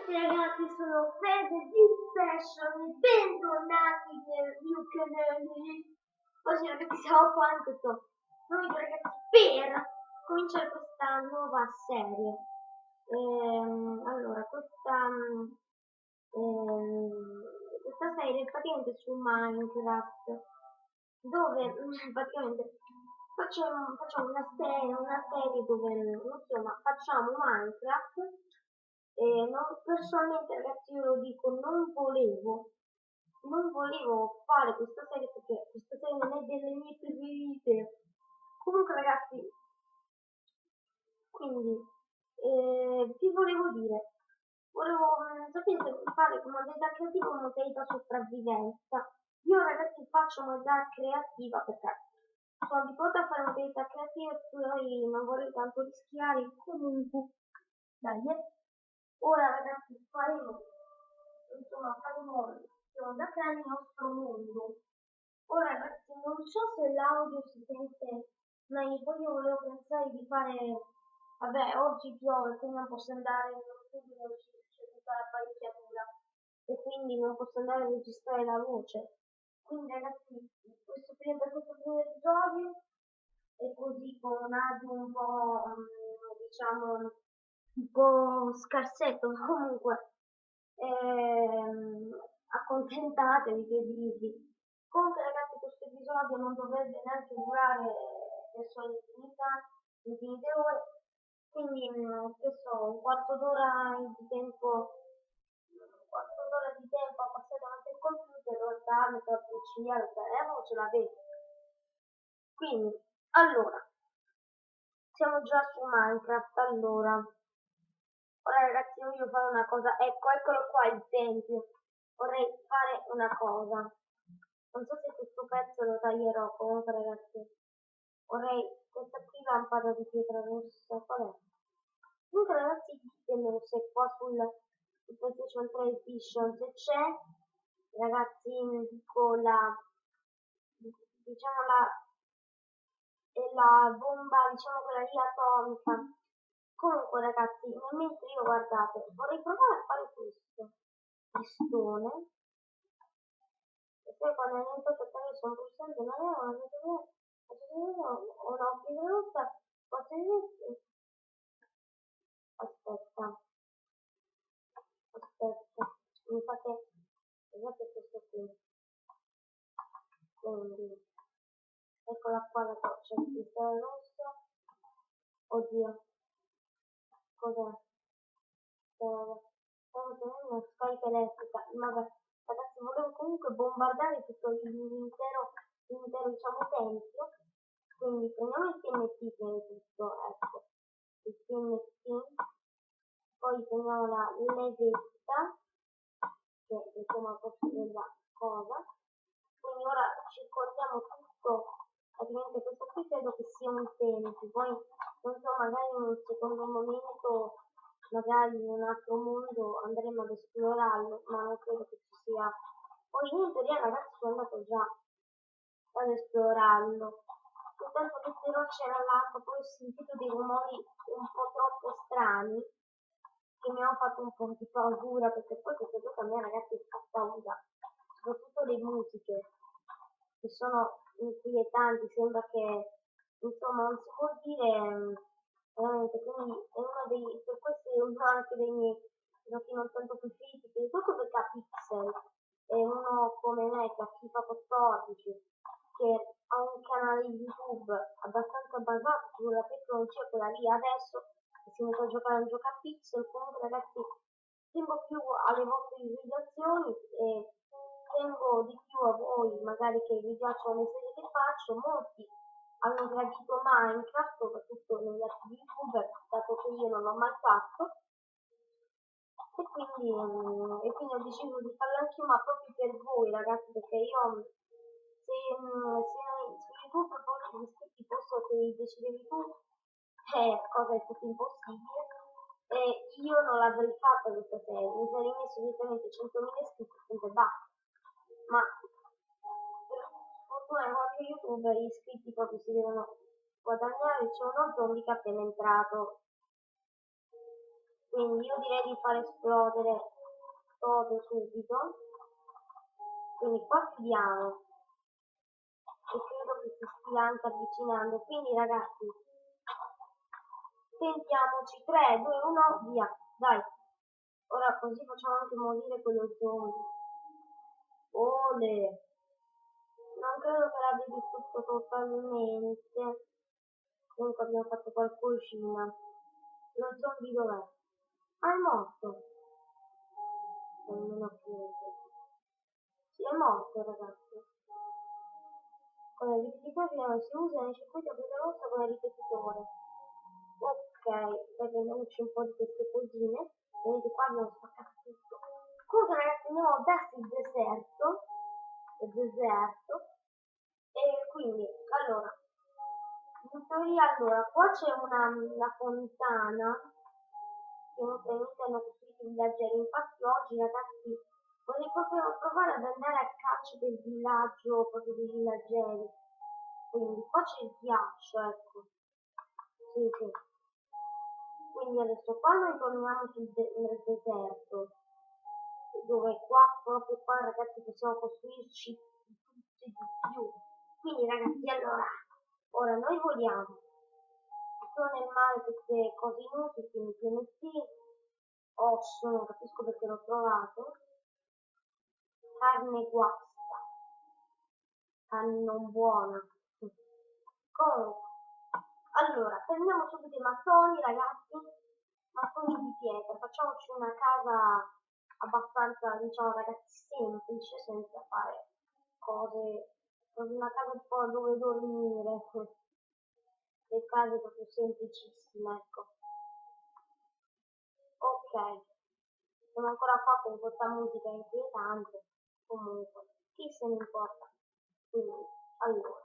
tutti ragazzi, sono Fede di Fashion e bentornati nel mio canale. Oggi ragazzi siamo qua in questo nuovo video ragazzi per cominciare questa nuova serie. Allora, questa serie è praticamente su Minecraft, dove praticamente facciamo una serie dove insomma facciamo Minecraft. Personalmente ragazzi io lo dico, non volevo fare questa serie perché questa serie non è delle mie preferite. Comunque ragazzi, quindi vi volevo dire, sapete fare modalità creativa o modalità sopravvivenza. Io ragazzi faccio modalità creativa perché sono abituata a fare modalità creativa e poi non vorrei tanto rischiare. Comunque dai, ora ragazzi faremo da creare il nostro mondo. Ora ragazzi non so se l'audio si sente meglio, poi io volevo pensare di fare, vabbè oggi piove quindi non posso andare in studio, c'è tutta l'apparecchiatura e quindi non posso andare a registrare la voce. Quindi ragazzi per questo primo episodio è così con un audio un po' diciamo un po' scarsetto, comunque accontentatevi che dirvi. Comunque ragazzi questo episodio non dovrebbe neanche durare verso infinite ore, quindi che so, un quarto d'ora di tempo a passare davanti al computer, in realtà mi troppo avvicinare il telefono, ce l'avete. Quindi, allora, siamo già su Minecraft, allora. Ora ragazzi voglio fare una cosa, eccolo qua il tempio. Vorrei fare una cosa. Non so se questo pezzo lo taglierò, comunque ragazzi. Vorrei questa qui lampada di pietra rossa, qual è? Comunque ragazzi ditemelo se qua sul PlayStation 3 Edition se c'è, ragazzi dico diciamo la bomba, diciamo quella lì atomica. Comunque ragazzi, mentre io guardate, vorrei provare a fare questo pistone e poi quando ho iniziato a fare sono pulsante non è una pietra rossa, posso dire aspetta, mi fate questo qui, quindi eccola qua la torcia di cristallo rosso, oddio, cos'è? Stavo tenendo una scarica elettrica, vabbè, ragazzi volevo comunque bombardare tutto l'intero diciamo tempio, quindi prendiamo il TNT prima di tutto, ecco, il TNT, poi prendiamo la levetta, che insomma posso della cosa, quindi ora circondiamo tutto, praticamente questo qui credo che sia un tempio, poi non so, magari in un secondo momento, magari in un altro mondo andremo ad esplorarlo, ma non credo che ci sia. Poi io in teoria ragazzi sono andato già ad esplorarlo, soltanto che però c'era l'acqua, poi ho sentito dei rumori un po' troppo strani che mi hanno fatto un po' di paura, perché poi questo gioco a me ragazzi fa paura, soprattutto le musiche che sono inquietanti, sembra che insomma non si può dire veramente, quindi è uno per questo è uno anche dei miei giochi non tanto preferiti, per tutto perché ha pixel, è uno come me che ha FIFA 14, che ha un canale YouTube abbastanza basato sulla tecnologia quella lì adesso, che si mette a giocare un gioco a pixel. Comunque ragazzi tengo più alle vostre visualizzazioni e tengo di più a voi magari che vi piacciono le serie che faccio. Molti hanno gradito Minecraft, soprattutto negli altri youtuber, dato che io non l'ho mai fatto, e quindi ho deciso di farlo anch'io, ma proprio per voi ragazzi, perché io se su YouTube poi gli iscritti posso che decidevi tu, cosa è tutto impossibile, e io non l'avrei fatta questa serie, mi sarei messo direttamente 100.000 iscritti e basta, ma per fortuna in qualche youtuber gli iscritti proprio si devono guadagnare. C'è uno zombie che è appena entrato, quindi io direi di far esplodere todo subito, quindi qua chiudiamo e credo che si stia anche avvicinando, quindi ragazzi sentiamoci, 3, 2, 1, via, dai, ora così facciamo anche morire quello zombie. Ole, non credo che l'abbia distrutto totalmente, comunque abbiamo fatto qualcosina. Lo zombie dov'è? Ah, è morto. Non ho più. Sì, è morto, ragazzi. Con il ripetitore si usa nel circuito rossa con il ripetitore. Ok, poi prendiamoci un po' di queste cosine. Vedete qua abbiamo spaccato tutto. Comunque ragazzi andiamo verso il deserto. E quindi, allora, in teoria allora, qua c'è una fontana che praticamente hanno costruito i villaggeri. Infatti oggi ragazzi vorrei proprio provare ad andare a caccia del villaggio, proprio dei villaggeri. Quindi qua c'è il ghiaccio, ecco. Sì, sì. Quindi adesso qua noi torniamo nel deserto, dove qua, proprio qua ragazzi possiamo costruirci tutti di più. Quindi ragazzi allora, ora noi voliamo. Sono nel mare queste cose inutili, quindi TNT, osso, non capisco perché l'ho trovato, carne guasta, carne non buona. Comunque, allora, prendiamo subito i mattoni, ragazzi, mattoni di pietra, facciamoci una casa abbastanza, diciamo, ragazzi, semplice, senza fare cose, una casa un po' dove dormire, le case proprio semplicissime, ecco. Ok, sono ancora qua con questa musica inquietante, comunque, chi se ne importa? Quindi, allora,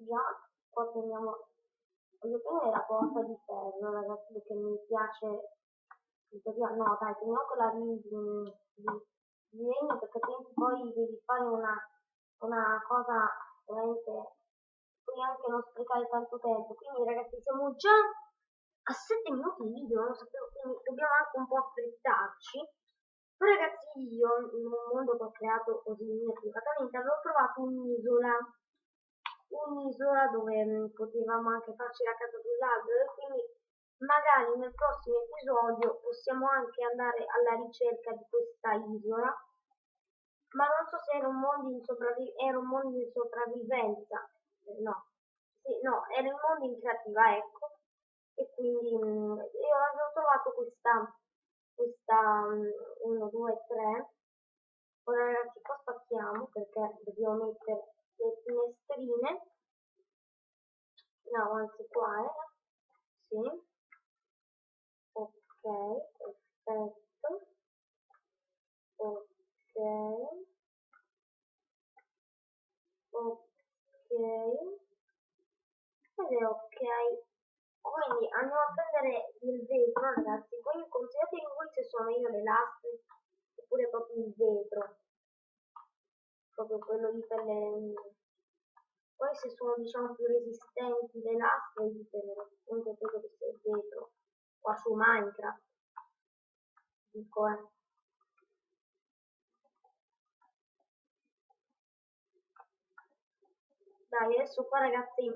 già qua prendiamo, voglio prendere la porta di ferro, ragazzi, perché mi piace, no dai, prendiamo quella di legno, perché poi devi fare una cosa veramente, puoi anche non sprecare tanto tempo. Quindi ragazzi siamo già a 7 minuti di video, non lo sapevo, quindi dobbiamo anche un po' affrettarci. Poi ragazzi io in un mondo che ho creato così mio privatamente avevo trovato un'isola dove potevamo anche farci la casa sull'albero, e quindi magari nel prossimo episodio possiamo anche andare alla ricerca di questa isola, ma non so se era un mondo era un mondo di sopravvivenza, no, sì, no, era un mondo in creativa, ecco, e quindi io avevo trovato questa 1, 2, 3, ora ragazzi qua spacchiamo perché dobbiamo mettere le finestrine, no, anzi qua, sì, ok, perfetto, ok, ok, ed è ok. Quindi andiamo a prendere il vetro, ragazzi. Poi consigliatevi voi se sono io le lastre oppure proprio il vetro, proprio quello lì per le. Poi se sono diciamo più resistenti le lastre ditelo, comunque credo che sia il vetro qua su Minecraft, dico Dai, adesso qua ragazzi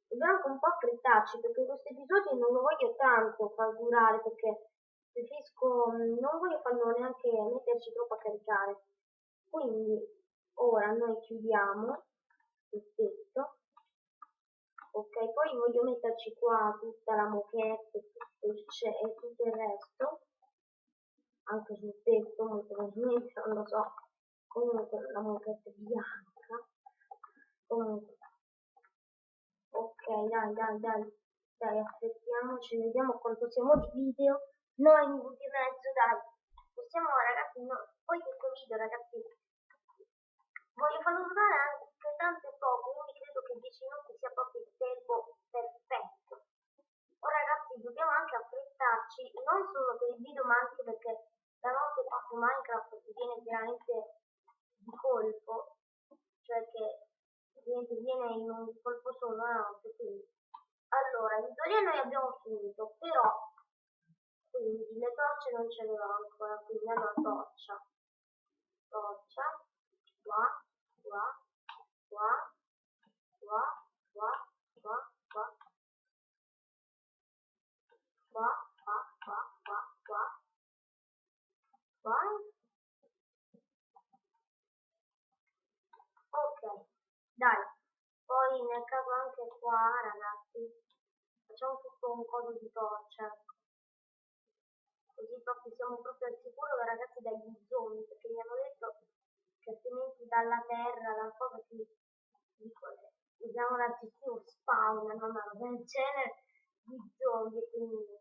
dobbiamo anche un po' affrettarci perché questo episodio non lo voglio tanto far durare, perché preferisco, non voglio farlo neanche metterci troppo a caricare. Quindi ora noi chiudiamo il tetto, ok, poi voglio metterci qua tutta la moquette e tutto il resto, anche sul tetto molto probabilmente, non lo so, comunque la moquette bianca, comunque. Ok, dai, aspettiamoci, vediamo quanto siamo di video. 9 minuti e mezzo, dai. Possiamo, ragazzi, no, poi questo video, ragazzi, voglio farlo durare anche tanto poco, quindi credo che 10 minuti sia proprio il tempo perfetto. Ora, ragazzi, dobbiamo anche affrettarci, non solo per il video, ma anche perché la notte qua su Minecraft si viene veramente di colpo, cioè che viene in un colpo solo la notte, quindi allora in teoria noi abbiamo finito, però quindi torce non ce l'ho ancora, quindi allora torcia, qua, qua, qua, qua, qua, qua, qua, qua, qua, qua, qua, qua, qua. Ok, dai, poi nel caso anche qua, ragazzi, facciamo tutto un coso di torcia, così proprio siamo proprio al sicuro, ragazzi, dagli zombie, perché mi hanno detto che altrimenti dalla terra, dal cosa usiamo l'aggettivo spawn, non una roba del genere, di zombie, quindi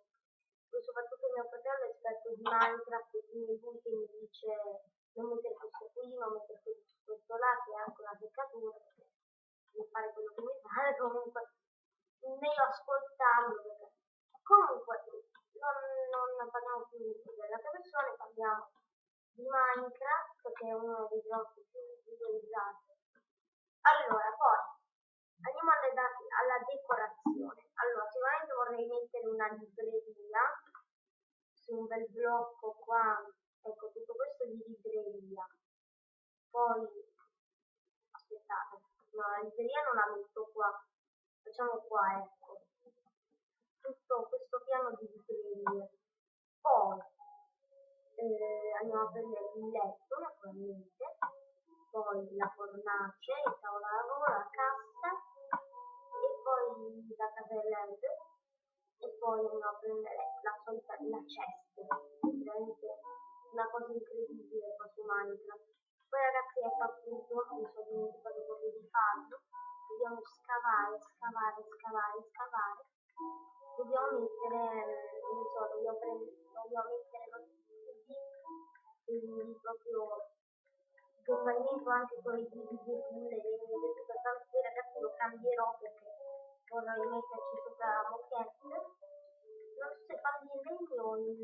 poi soprattutto mio fratello è esperto di Minecraft, e quindi lui che mi dice non mettere questo qui, non mettere questo là, che è anche una peccatura, perché devo fare quello che mi pare, comunque meglio ascoltarlo, perché comunque non parliamo più delle altre persone, parliamo di Minecraft, che è uno dei giochi più visualizzati. Allora, poi andiamo alla decorazione. Allora, sicuramente vorrei mettere una libreria su un bel blocco qua, ecco, tutto questo di libreria. Poi, aspettate, no, la libreria non la metto qua, facciamo qua, ecco, tutto questo piano di librerie. Poi andiamo a prendere il letto, naturalmente, poi la fornace, il tavolo da lavoro, la cassa, e poi la casella LED, e poi andiamo a prendere la solita la chest, veramente una cosa incredibile qua su Minecraft. Poi ragazzi, ecco, appunto, mi sono dimenticato proprio di farlo, dobbiamo scavare, scavare, scavare, scavare, dobbiamo mettere, non so, dobbiamo mettere lo stick, quindi proprio con movimento anche con i tipi di culle, per tanto poi ragazzi lo cambierò, perché vorrei metterci sopra la moquette, non so se fanno in legno o in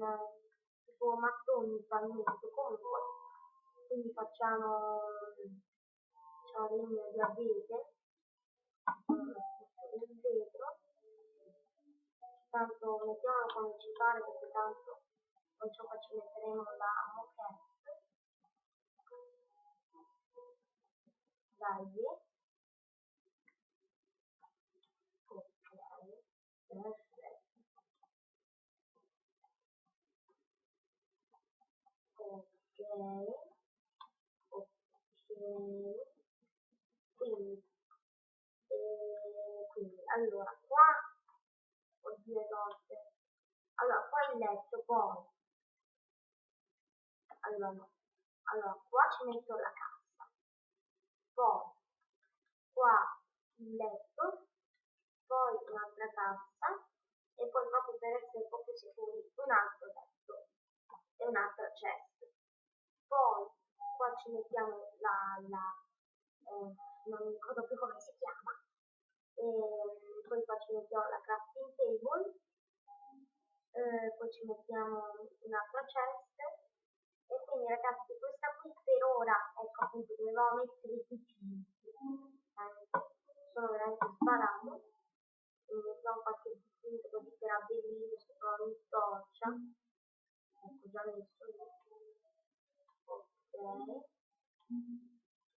tipo mattoni di pavimento, comunque, quindi facciamo legno di abete, il vetro, tanto mettiamolo come ci pare, perché tanto poi sopra ci metteremo la moquette. Dai, ok, perfetto, ok, ok, quindi allora qua, oddio notte, allora qua il letto, poi allora no, allora qua ci metto la cassa, poi qua il letto, poi un'altra cassa, e poi proprio per essere proprio sicuri un altro letto e un'altra chest. Poi qua ci mettiamo non mi ricordo più come si chiama, e poi qua ci mettiamo la crafting table, poi ci mettiamo un'altra chest, e quindi ragazzi questa qui per ora, ecco appunto, dovevamo mettere i puntini, sono veramente sparato, quindi mettiamo qualche punto così per abbellire sopra ogni torcia, ecco già messo lì, ok,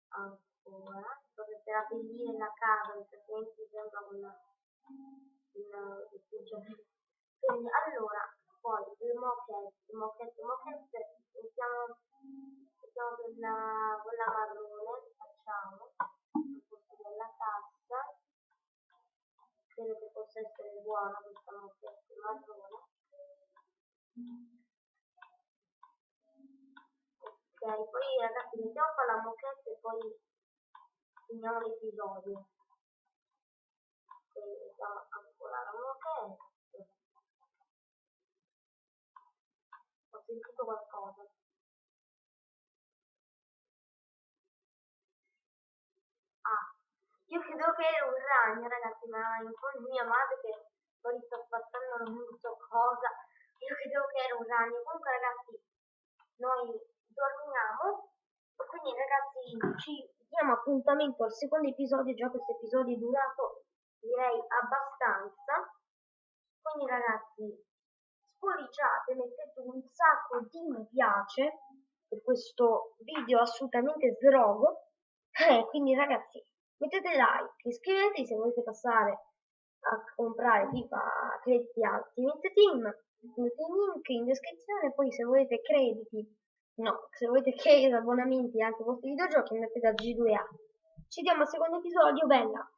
ancora, proprio per abbellire la casa, perché altrimenti sembra un rifugio. Quindi allora, poi le moquette, mettiamo quella marrone, facciamo, al posto della cassa, credo che possa essere buona questa moquette marrone. Ok, poi ragazzi mettiamo qua la moquette e poi finiamo l'episodio. Quindi mettiamo ancora la moquette. Ho sentito qualcosa. Ah, io credo che era un ragno, ragazzi, ma in fondo mia madre che poi sto passando non so cosa, io credo che era un ragno. Comunque ragazzi, noi dormiamo, e quindi ragazzi ci diamo appuntamento al secondo episodio. Già questo episodio è durato direi abbastanza, quindi ragazzi spolliciate, mettete un sacco di mi piace per questo video assolutamente srogo. Quindi ragazzi, mettete like, iscrivetevi se volete passare a comprare FIFA a crediti alti, mettete il link in descrizione, poi se volete crediti, no, se volete crediti, abbonamenti anche ai vostri videogiochi, mettete a G2A. Ci vediamo al secondo episodio, bella!